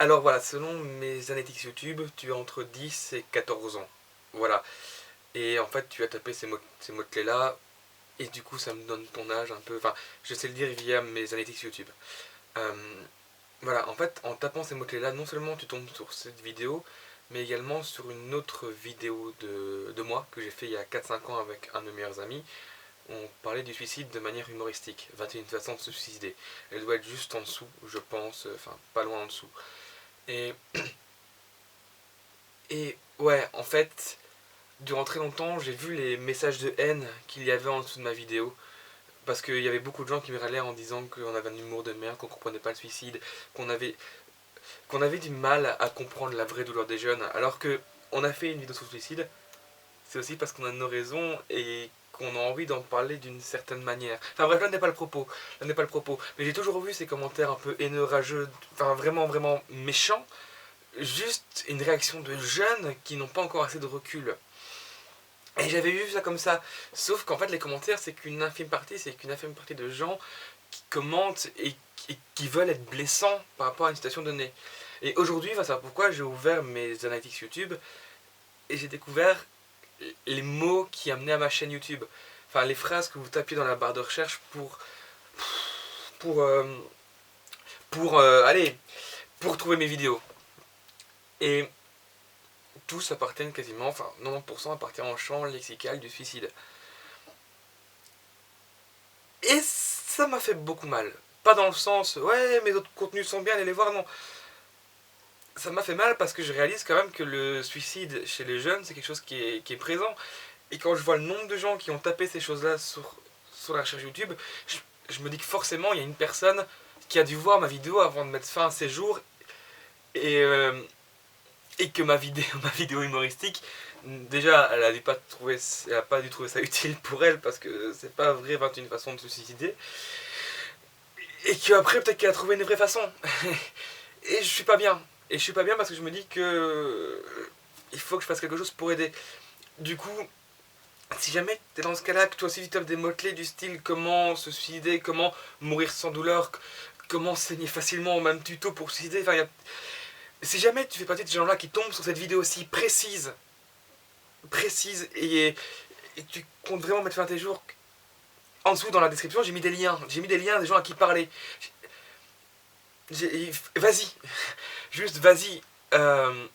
Alors voilà, selon mes analytics YouTube, tu as entre 10 et 14 ans. Voilà. Et en fait, tu as tapé ces mots-clés là, et du coup, ça me donne ton âge un peu. Enfin, je sais le dire via mes analytics YouTube. Euh, voilà, en fait, en tapant ces mots-clés là, non seulement tu tombes sur cette vidéo, mais également sur une autre vidéo de moi que j'ai fait il y a 4-5 ans avec un de mes meilleurs amis. On parlait du suicide de manière humoristique, 21 façons de se suicider. Elle doit être juste en dessous, je pense, enfin, pas loin en dessous. Et, et ouais, en fait, durant très longtemps, j'ai vu les messages de haine qu'il y avait en dessous de ma vidéo. Parce qu'il y avait beaucoup de gens qui me râlaient en disant qu'on avait un humour de merde, qu'on comprenait pas le suicide, qu'on avait, qu'on avait du mal à comprendre la vraie douleur des jeunes. Alors que on a fait une vidéo sur le suicide, c'est aussi parce qu'on a nos raisons et qu'on a envie d'en parler d'une certaine manière. Enfin bref, là n'est pas le propos. Là n'est pas le propos. Mais j'ai toujours vu ces commentaires un peu haineux, rageux, enfin vraiment, vraiment méchants. Juste une réaction de jeunes qui n'ont pas encore assez de recul. Et j'avais vu ça comme ça. Sauf qu'en fait, les commentaires, c'est qu'une infime partie de gens qui commentent et qui veulent être blessants par rapport à une situation donnée. Et aujourd'hui, voilà pourquoi j'ai ouvert mes analytics YouTube et j'ai découvert les mots qui amenaient à ma chaîne YouTube. Enfin, les phrases que vous tapiez dans la barre de recherche pour, euh, allez, pour trouver mes vidéos. Et tous appartiennent quasiment, enfin 90% appartiennent au champ lexical du suicide. Et ça m'a fait beaucoup mal. Pas dans le sens, ouais, mes autres contenus sont bien, allez les voir, non. Ça m'a fait mal parce que je réalise quand même que le suicide chez les jeunes, c'est quelque chose qui est présent. Et quand je vois le nombre de gens qui ont tapé ces choses-là sur la recherche YouTube, je me dis que forcément, il y a une personne qui a dû voir ma vidéo avant de mettre fin à ses jours et, euh, et que ma vidéo, ma vidéo humoristique, déjà, elle a pas dû trouver ça utile pour elle parce que c'est pas vrai 21 façons de se suicider. Et qu'après, peut-être qu'elle a trouvé une vraie façon. Et je suis pas bien. Et je suis pas bien parce que je me dis que il faut que je fasse quelque chose pour aider. Du coup, si jamais t'es dans ce cas-là, que toi aussi tu tapes des mots-clés du style comment se suicider, comment mourir sans douleur, comment saigner facilement, même tuto pour se suicider, enfin, si jamais tu fais partie de ces gens-là qui tombent sur cette vidéo aussi précise et tu comptes vraiment mettre fin à tes jours, en dessous dans la description j'ai mis des liens. J'ai mis des liens des gens à qui parler. Vas-y, juste vas-y. Euh,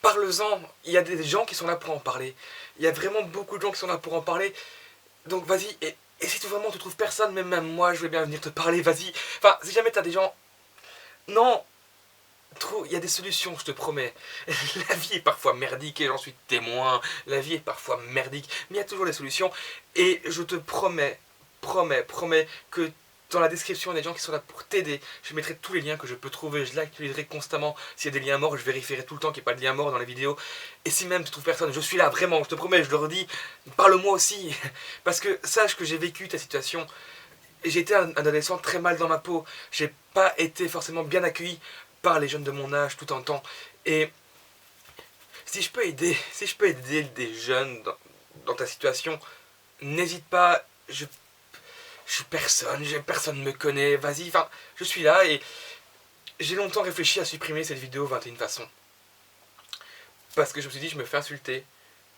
Parle-en. Il y a des gens qui sont là pour en parler. Il y a vraiment beaucoup de gens qui sont là pour en parler. Donc vas-y. Et si tu vraiment tu trouves personne, même moi, je vais bien venir te parler. Vas-y. Enfin, si jamais t'as des gens. Non. Il y a des solutions, je te promets. La vie est parfois merdique et j'en suis témoin. La vie est parfois merdique, mais il y a toujours des solutions. Et je te promets que dans la description, il y a des gens qui sont là pour t'aider. Je mettrai tous les liens que je peux trouver, je l'actualiserai constamment. S'il y a des liens morts, je vérifierai tout le temps qu'il n'y ait pas de lien mort dans les vidéos. Et si même tu trouves personne, je suis là, vraiment, je te promets, je le redis. Parle-moi aussi. Parce que sache que j'ai vécu ta situation. J'ai été un adolescent très mal dans ma peau. J'ai pas été forcément bien accueilli par les jeunes de mon âge tout en temps. Et si je peux aider des jeunes dans ta situation, n'hésite pas. Je suis personne, personne me connaît. Vas-y, enfin, je suis là et j'ai longtemps réfléchi à supprimer cette vidéo 21 façons. Parce que je me suis dit, je me fais insulter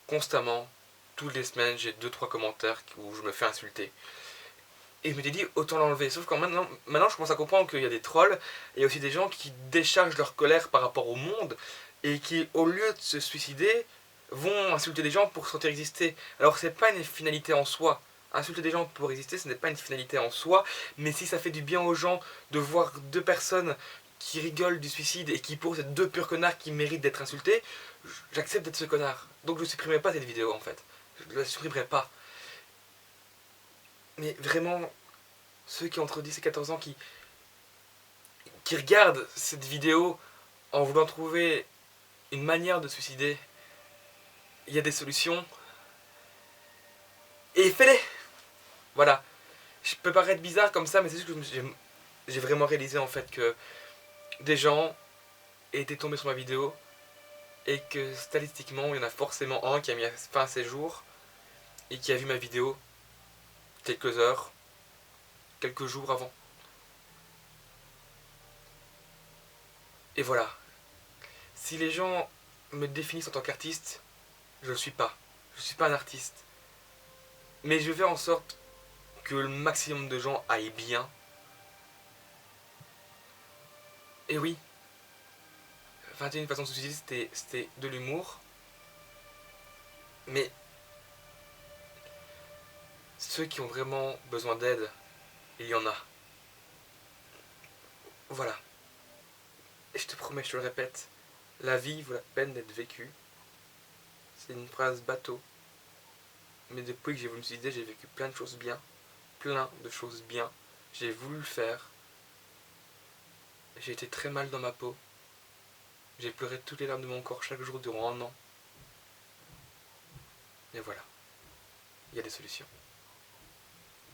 constamment. Toutes les semaines, j'ai deux trois commentaires où je me fais insulter. Et je me suis dit, autant l'enlever. Sauf que maintenant, je commence à comprendre qu'il y a des trolls, et il y a aussi des gens qui déchargent leur colère par rapport au monde, et qui, au lieu de se suicider, vont insulter des gens pour se sentir exister. Alors c'est pas une finalité en soi. Insulter des gens pour exister, ce n'est pas une finalité en soi, mais si ça fait du bien aux gens de voir deux personnes qui rigolent du suicide et qui pour ces deux purs connards qui méritent d'être insultés, j'accepte d'être ce connard. Donc je ne supprimerai pas cette vidéo en fait. Je ne la supprimerai pas. Mais vraiment, ceux qui ont entre 10 et 14 ans qui regardent cette vidéo en voulant trouver une manière de se suicider, il y a des solutions. Et fais-les. Voilà. Je peux paraître bizarre comme ça, mais c'est juste que j'ai vraiment réalisé en fait que des gens étaient tombés sur ma vidéo et que statistiquement, il y en a forcément un qui a mis fin à ses jours et qui a vu ma vidéo quelques heures, quelques jours avant. Et voilà. Si les gens me définissent en tant qu'artiste, je ne le suis pas. Je ne suis pas un artiste. Mais je vais faire en sorte que le maximum de gens aillent bien. Et oui, 21 façons de se suicider, c'était de l'humour. Mais ceux qui ont vraiment besoin d'aide, il y en a. Voilà. Et je te promets, je te le répète, la vie vaut la peine d'être vécue. C'est une phrase bateau. Mais depuis que j'ai voulu me suicider, j'ai vécu plein de choses bien. Plein de choses bien. J'ai voulu le faire. J'ai été très mal dans ma peau. J'ai pleuré toutes les larmes de mon corps chaque jour durant 1 an. Et voilà. Il y a des solutions.